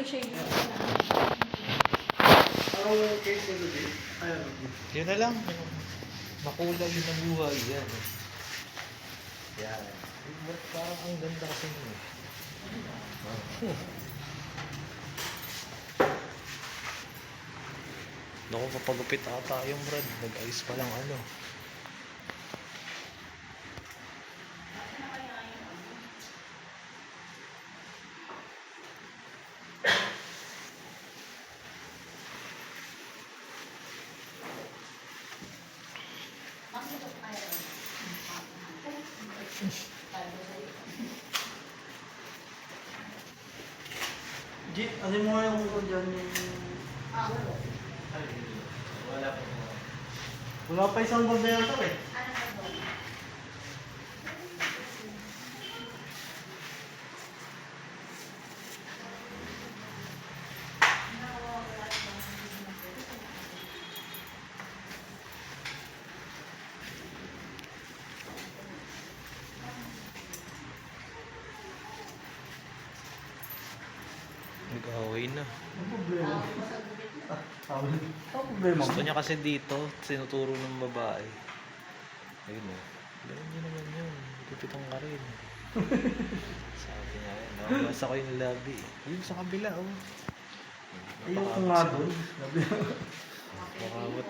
shade na. Ang case nito din. Ayan. Yun na lang. Makulay na buhay. Yan. Yan. Parang ang ganda kasi nyo. Naku, papagupit ata yung Brad. Nag-ayos pa lang ano. G, ano mo nga yung ko dyan yung... Wala pa. Wala pa isang bordero eh. Nag-away na. Ang problema. Ang problema Gusto mo. niya kasi dito, sinuturo ng babae. Ayun o. Ganun yun naman yun. Gupitan ka rin. Sabi niya yun. Nakabasa ko yung labi. Yun sa kabila oh. Ayoko nga doon. Makabot.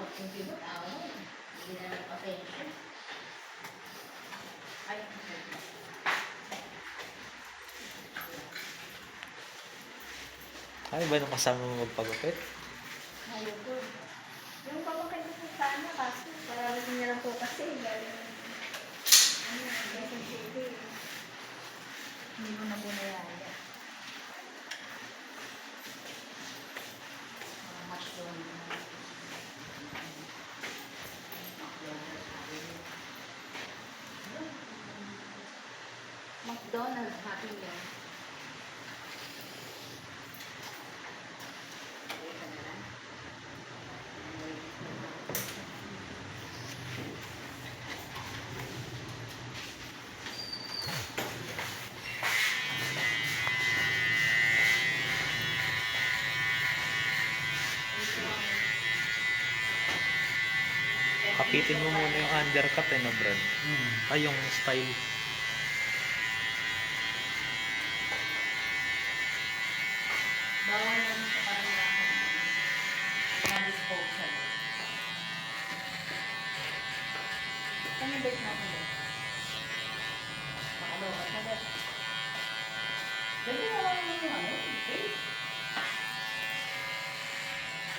Ay ba nung kasama mo magpagupit? Ayoko. Yung papakay ko po sana kasi para niya lang po kasi galing Quezon City. Hindi ko na po nayaya. Much doon. McDonald's, Happy Meal. Kapitin mo muna yung undercut eh, no, Brad? Ay, yung style. Bawal naman sa parang na-disposal. Saan yung bake natin doon? Makalawa ka doon. Pwede na lang yung ano, bake.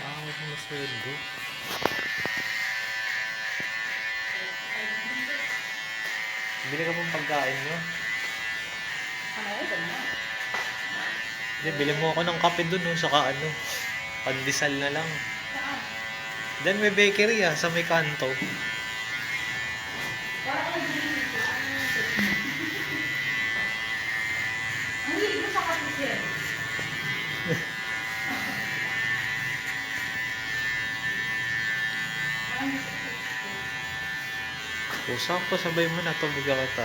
Ah, huwag mo na sweldo. Bili ka pong pagkain nyo. Ano yun? Ganun. Hindi, bili mo ako ng kape dun, no, saka ano, pandesal na lang. Saan? Then may bakery sa may kanto. Parang nag-dito. Ang hilig mo sa kapit. Usap ko, sabay mo na, tubig kita.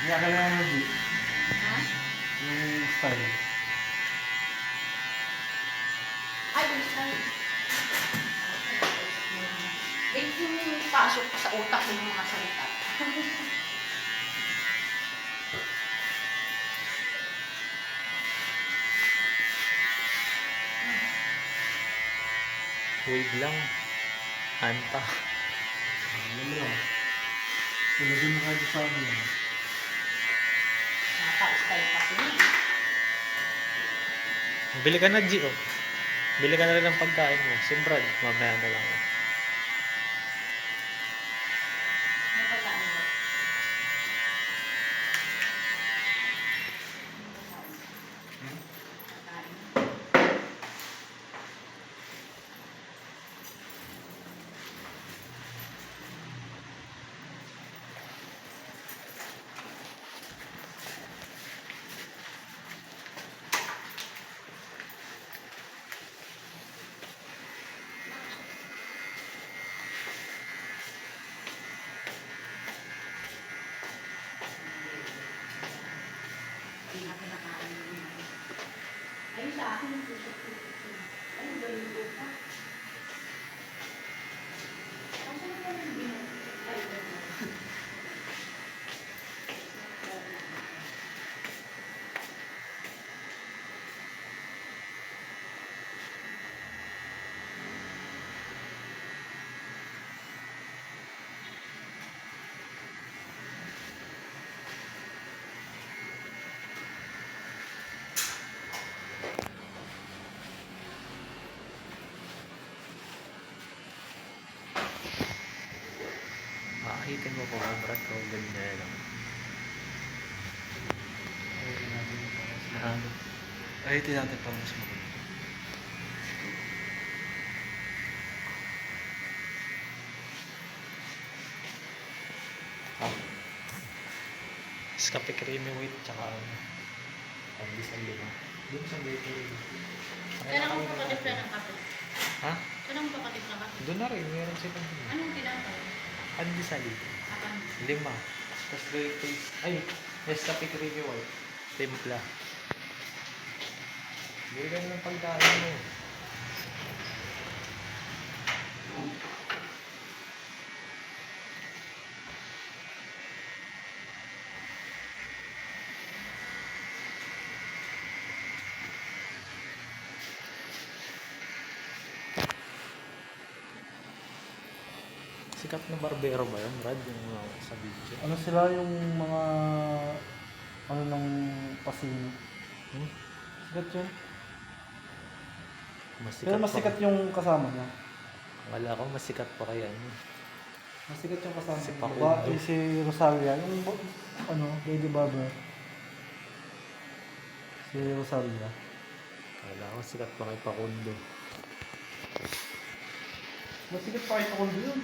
Hindi ka lang ano, G. Ha? Yung style. Ay, yung style. Wait, yung pasok pa sa utak ng mga salita. Wave lang. Anta. Ano lang. Tulogin mo kayo sa amin. Naka-style pa sila. Bili ka na, G, oh. Bili ka na rin ng pagkain mo. Si Brad, mamaya na lang. May pagkaan mo. ko ang Brad ko. Ganyan lang. Ay, ito natin pa mas maganda. Ah. Kape creamy wheat tsaka ano. Pandesal lima. Doon sa bakery. Kailangan mo pakadipla ng kape. Ha? Kailangan mo pakadipla ng kape. Doon na rin. Meron silang doon. Anong tinatawag? Pandesal. Apan. Lima. Tapos gawin taste. Ay, Nescafe creamy white. Timpla. Bili ka na ng pagkain mo. Sikat na barbero ba yun, Brad? Yung sa video? Ano sila yung mga ano ng pasino? Hmm? Sikat yun. Masikat Pero mas sikat yung kasama niya. Wala ko, masikat pa kaya ano. Mas sikat yung kasama Si niya. Paco. Babae si Rosalia. Yung ano, Lady Barber. Si Rosalia. Wala ko, sikat pa kay Pakundo. Mas sikat pa kay Pakundo yun.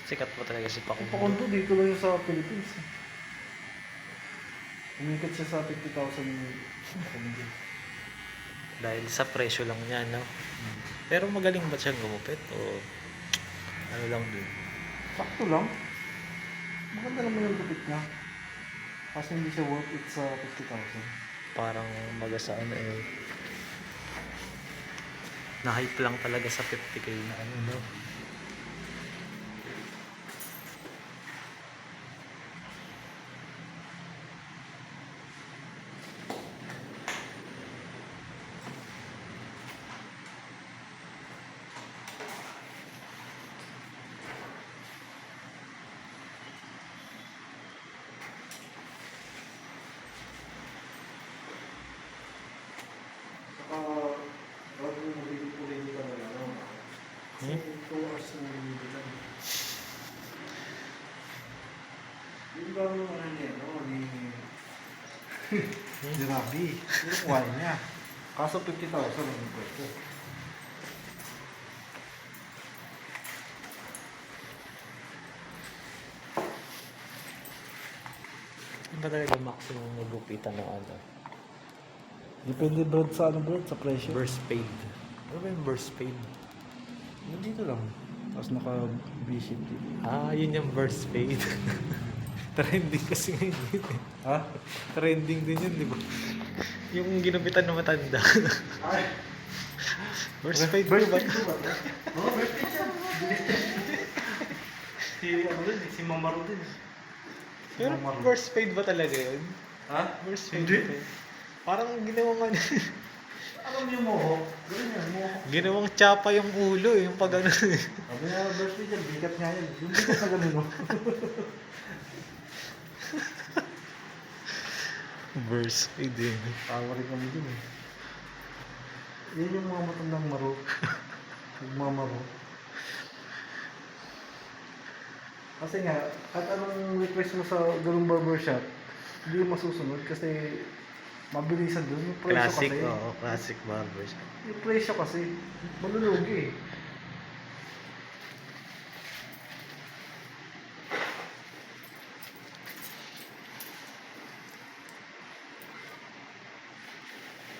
Sikat pa talaga si Yung Pakundo. Pakundo dito lang yun sa Philippines. Umikat siya sa 50,000 Pakundo. Dahil sa presyo lang niya, no? Pero magaling ba siyang gumupit? O ano lang din? Sakto lang. Maganda naman yung gupit niya. Kasi hindi siya worth it sa 50,000. Parang magasaan eh. Na-hype lang talaga sa 50k na ano, no? Saka, bago yung magiging hindi ka na lang. Kasi 2 hours na nilibitan. Yung ba yung ano niya, no? Ni Rabi. Yung kuha niya. Kaso 50,000 ang pwede. Ano ba talaga maximum magupitan ng ano? Depende Brad sa ano Brad, sa presyo. Burst paid. Ano ba yung burst paid? Yung dito lang. Tapos naka-B-ship dito. Ah, yun yung burst paid. Trending kasi ngayon yun eh. Ha? Trending din yun, di ba? Yung ginupitan na matanda. Ay! Burst paid Bird ba? feed ba? Oo, bird feed siya. Si ano din, si Mamaro din. Pero Mamaro. burst paid ba talaga yun? Ha? Burst paid Hindi. ba? Parang ginawang ano, Alam niyo mohawk? Gawin niya, mohawk. ginawang tsapa yung ulo eh, yung pag ano eh. Sabi niya, bird feed yan, bigat nga yan. Yung bigat na ganun, no? Burst paid yun. Tawa rin kami dun eh. Yan yung mga matandang maro. Yung mga maro. Kasi nga, at anong request mo sa ganung barbershop, hindi yung masusunod kasi mabilisan dun. Yung presyo Classic, kasi. oo, classic barbershop. Yung presyo kasi, malulugi eh.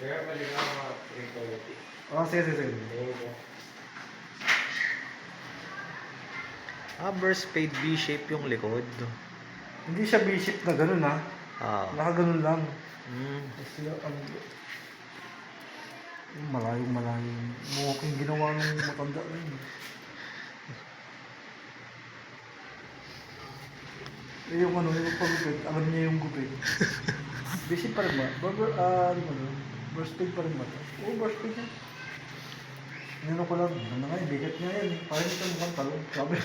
Kaya pali nga mga quality. Ah, sige, sige, sige. Ah, burst paid V-shape yung likod. Hindi siya B-ship na ganun ha. Ah. Nakaganon lang. Mm. Kasi yung malayo. Mukhang ginawa ng matanda na yun. Eh yung ano, yung pagupit, alam niya yung gupit. B-ship pa rin ba? Burst pig pa rin ba? Oo, burst pig yan. Ano ko lang, ano nga, bigat niya yan. Parang ito mukhang talong. Sabi.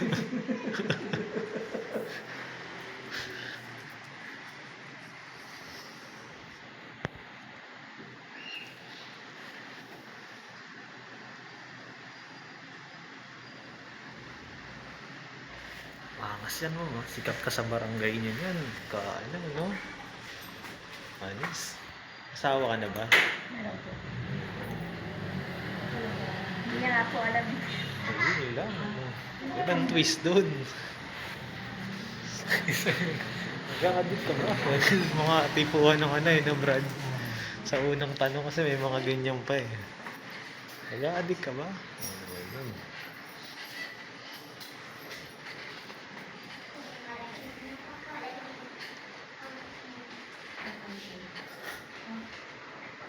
Angas yan mo, sikat ka sa barangay niyo yan. Ano, no? Anis. Asawa ka na ba? Meron po. Hindi niya nga po alam. Ayun lang. Ibang twist doon. Nagkakadit ka ba? Mga tipuan ng ano eh, no, Brad? Sa unang tanong kasi may mga ganyan pa eh. Nagkakadit ka ba? Ayun.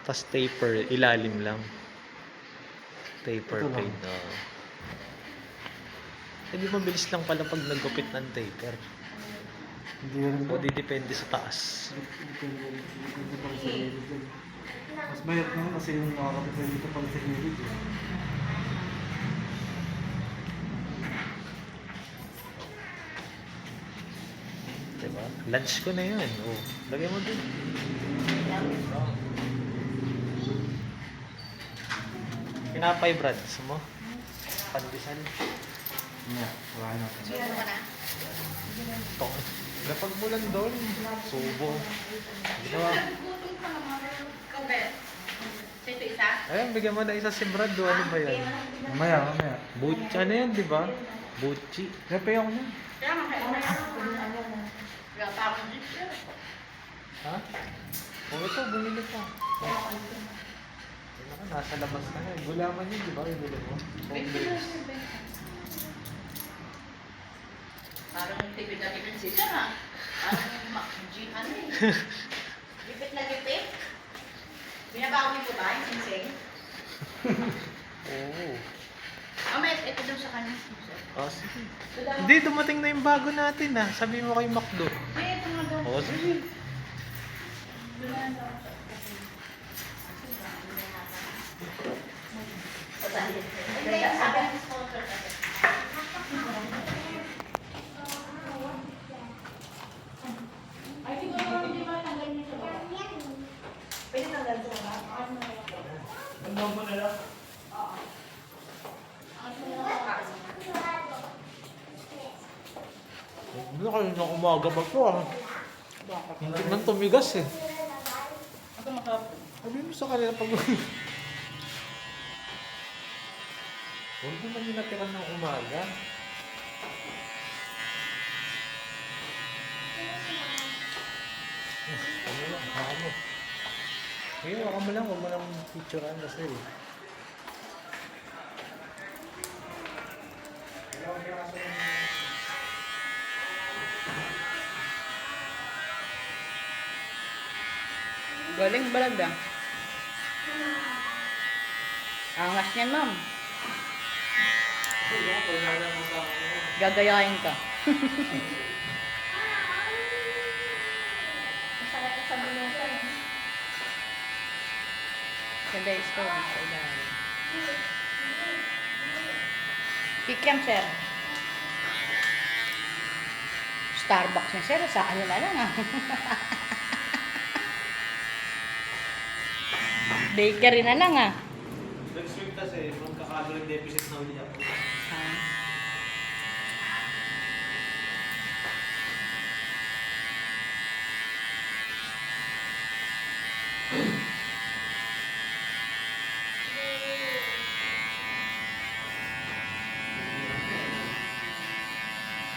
Tapos taper, ilalim lang. Taper Ito lang. fade na. Eh di mabilis lang pala pag naggupit ng taper. Hindi rin O ba? di depende sa taas. Depende pa rin sa gilid yan. Mas mahirap naman kasi yung nakakapit dito pala sa gilid. Eh. Diba? Lunch ko na yun. O, lagay mo dun. Pinapay, Brad. Gusto mo? Pandesal. Yeah, wala natin. Ano ka na? Ito. Lapag mo lang doon. Subo. Ginawa. Kabet. Sa ito isa? Ayun, bigyan mo na isa si Brad. O, ano ba yan? Mamaya, mamaya. Butchi. Ano yan, di ba? Butchi. Kaya pa ako niyan. Kaya makailan. Wala pa akong dito. Ha? O, ito. Bumili ka. Nasa labas na nga. Gulaman yun, di ba? Yung gulo mo. Home base. Parang tipid na tipid si Sir ha. Parang ano eh. Lipit na lipit. Binabago niyo po ba yung sinsing? Oo. Ito daw sa kanya. Ah, sige. Hindi, dumating na yung bago natin ah. Sabi mo kay Macdo. Ito nga daw. Oo, sige. Hindi, sabi ng sponsor kasi. Ay, siguro hindi ba tanggal niyo sa baba? Pwede tanggal sa baba? Ano mo na lang? Hindi na kayo na umaga ba ito ah. Hindi man tumigas eh. Ako makapon. Sabi mo sa kanila pag... Huwag mo man yung natiran ng umaga. Ano lang, baka mo. Ngayon, waka mo lang, huwag mo lang picturean kasi eh. Galing balag ah. Angas niyan, ma'am. Gagayain ka. Masarap sa binuka eh. Ganda yung story sa ilalim. Kikiam, sir. Starbucks na, sir. Sa ano na lang ah. Bakery na lang ah. Next week kasi, magkakalo ng deficit na uli ako.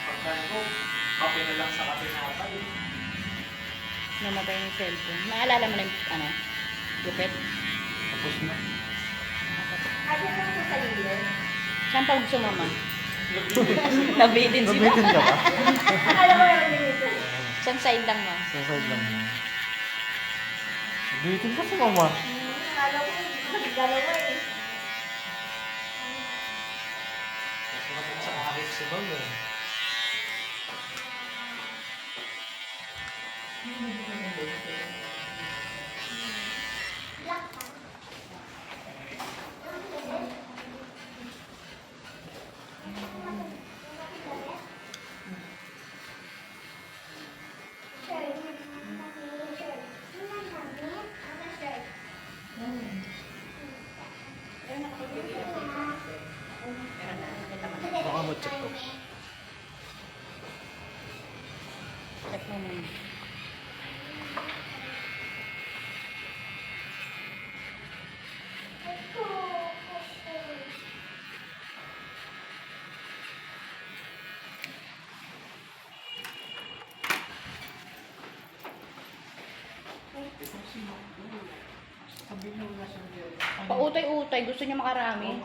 Pagkaan ko, kape na lang sa kape na kapal. Namatay yung cellphone. Naalala mo na yung ano? Gupit? Tapos na. Ano ka sa sarili? Saan pa gusto mo, ma? Nabitin si Nabitin ka ba? Akala ko yung nabitin. Saan side lang, ma? Sa side lang. Nabitin ka sa mama. Akala ko nagdalawa eh. Sa kahit si Ma'am eh. Baka mo check ko. Pautay-utay, gusto niya makarami.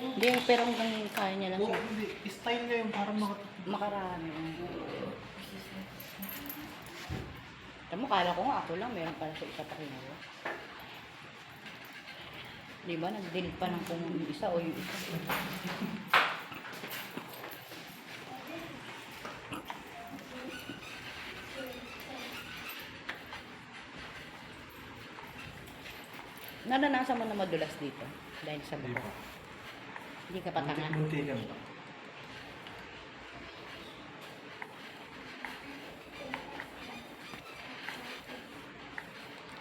Hindi, pero hanggang kaya niya lang siya. Hindi, style niya yung parang Makarami. Alam mo, kala ko nga ako lang, meron pala sa isa pa kinuha. Di ba, nag-delete pa ng kung yung isa o yung isa. Naranasan mo na madulas dito dahil sa buko. Hindi ka patanga. muntikan pa.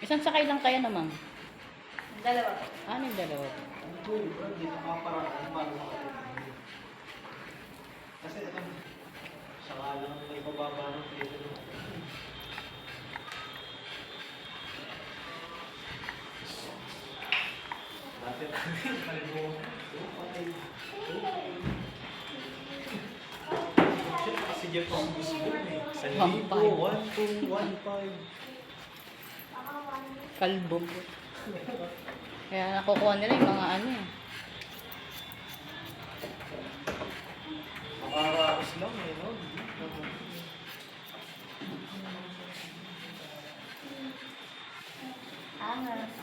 Isang sakay lang kaya naman. Dalawa. Ano yung dalawa? Hindi nakaparaan bago kasi ito, saka lang may bababa ng presyo. Dati kalbo. Kasi Jeff ang gusto mo eh. 1,500. 1,215. Kalbo. Kaya nakukuha nila yung mga ano eh. Makaraos lang eh, no? Angas.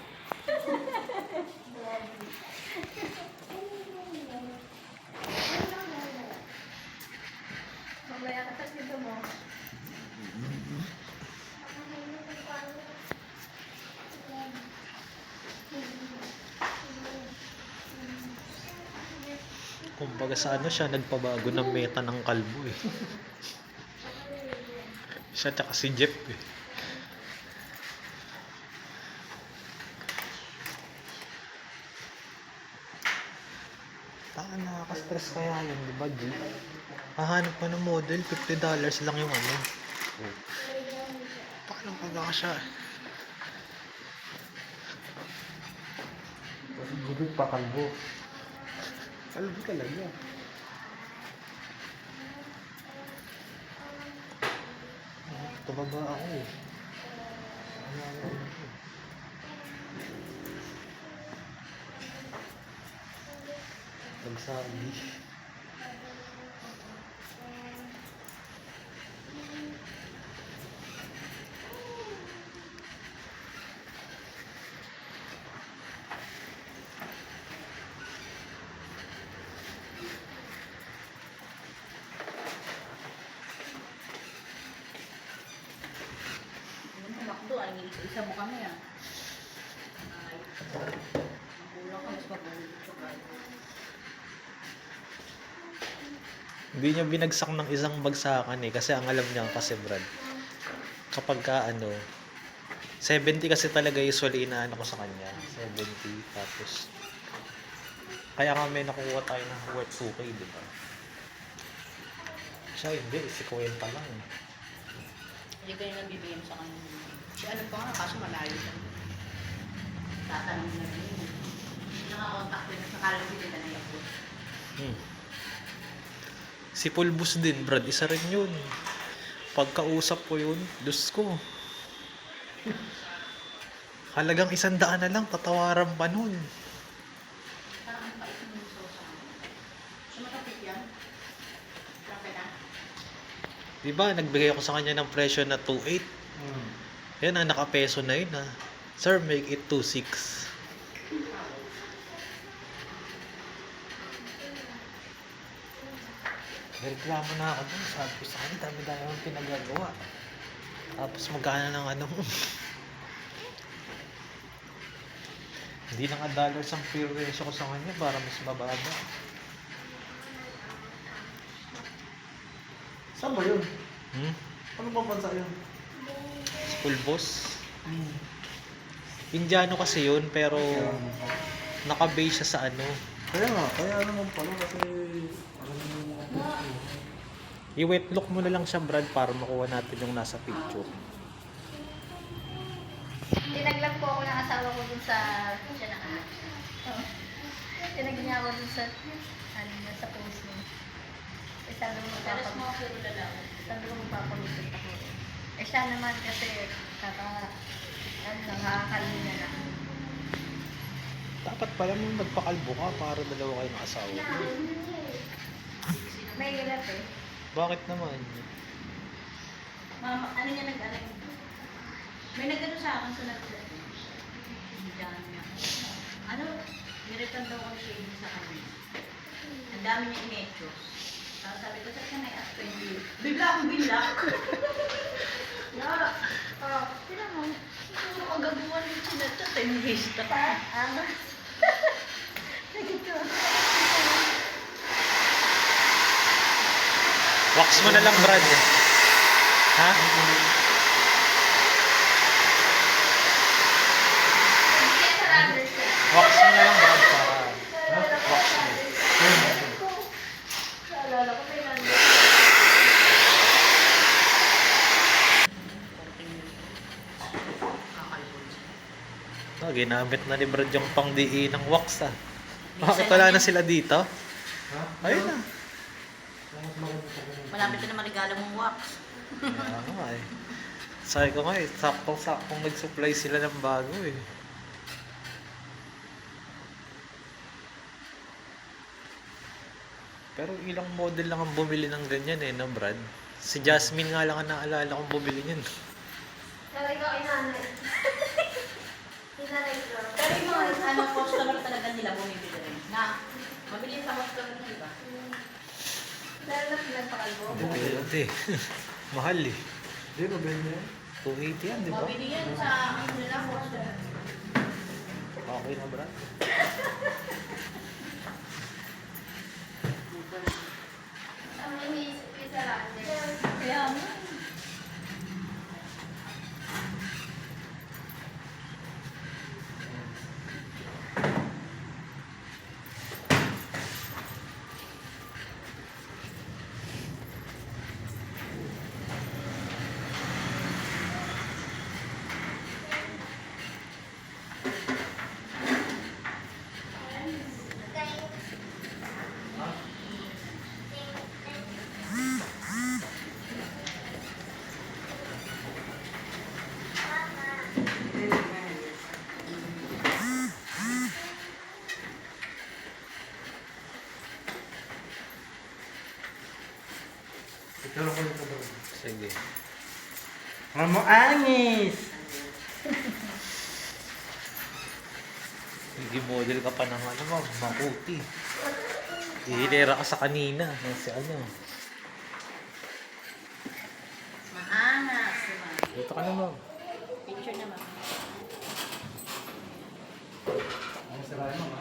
Mamaya ka sa dito mo. Kumbaga sa ano siya, nagpabago ng meta ng kalbo eh. Siya tsaka si Jeff eh. Nakaka-stress kaya yun, di ba, G? Hahanap pa ng model, $50 lang yung ano. Paano pa siya? Kasi gubit pa kalbo. Kalbo talaga. Tumaba ako eh. Nagsabi. Makdo, ang isa mo kami ah. Ay, magulang ka, mas magulang ka. Hindi niya binagsak ng isang bagsakan eh. Kasi ang alam niya kasi Brad, kapag ka ano, 70 kasi talaga usually inaano ko sa kanya. 70 tapos kaya kami nakuha tayo ng worth 2K, di ba? Siya hindi, 50 lang eh. Hindi kayo nang bibigyan sa kanya. Si ano pa nga, kaso malayo siya. Tatanong na rin. Nakakontak ko na sa kalang hindi na nila po. Si Pulbus din, Brad, isa rin yun. Pagkausap ko yun, Diyos ko. Halagang 100 na lang, tatawaran pa nun. Parang ang pait mo yung sosa. Sumatapit yan? Grabe na. Diba, nagbigay ako sa kanya ng presyo na 2.8. Yan ang nakapeso na yun ah. Sir, make it 2.6. Reklamo na ako dun. Sabi ko sa kanya, dami-dami akong pinagagawa. Tapos magkano ng ano mo. Hindi na nga dollars ang presyo ko sa kanya para mas mababa. Saan ba yun? Ano bang bansa yun? School boss. Indiano kasi yun, pero naka-base siya sa ano. Kaya naman pala kasi alam mo yung mga puso. I-wet look mo na lang siya, Brad, para makuha natin yung nasa picture. Tinaglag po ako ng asawa ko dun sa... Siya na nga. Oo. Tinaglag niya ako dun sa... Ano na, sa post mo. Eh, sabi mo sabi ko magpapalusot ako. Eh, siya naman kasi nakakakalina na. Dapat pala mo magpakalbo ka para dalawa kayo ng asawa. May hirap eh. Bakit naman? Mama, ano niya nag-alay? May nag-ano sa akin sa nag-alay. Diyan niya. Ano, nireturn daw ko shade sa kanya. Ang dami niya inetyos. Tapos sabi ko, saan ka na-ask 20? Bigla akong bigla. Sino mo? Ano ang gagawa ng sinata? 10 days na pa. Nagito. Wax mo na lang, Brad. Ha? Kaya sarado siya. Wax mo na lang, Brad, para... Wax mo. Naalala ko may nandun. Oh, ginamit na ni Brad yung pang-diin ng wax, ah. Bakit wala na sila dito? Ha? Ayun na. Mas maganda sa ganun. Malapit na naman regalo mong wax. Nga eh. Sabi ko nga eh, saktong-saktong nag-supply sila ng bago eh. Pero ilang model lang ang bumili ng ganyan eh, no Brad? Si Jasmine nga lang ang naalala kong bumili niyan. Sabi ko kay nanay. Sinanay ko. Pero yung mga ano, customer talaga nila bumibili rin. Na, mabili sa customer nila. Dahil na pinagpakalbo. Depende. Mahal eh. Hindi, mabili niya yan. 280 yan, di ba? Mabili yan sa ano nila customer. Okay na Brad. Ang iniisip ko sa rande. Kaya mo. Ito lang ko nito bro. Sige. Mamo angis! Nag-model ka pa ng ano mo, makuti. Ihilera ka sa kanina. Si ano. Maangas naman. Dito ka naman. Picture naman. Ang sarap mo ha?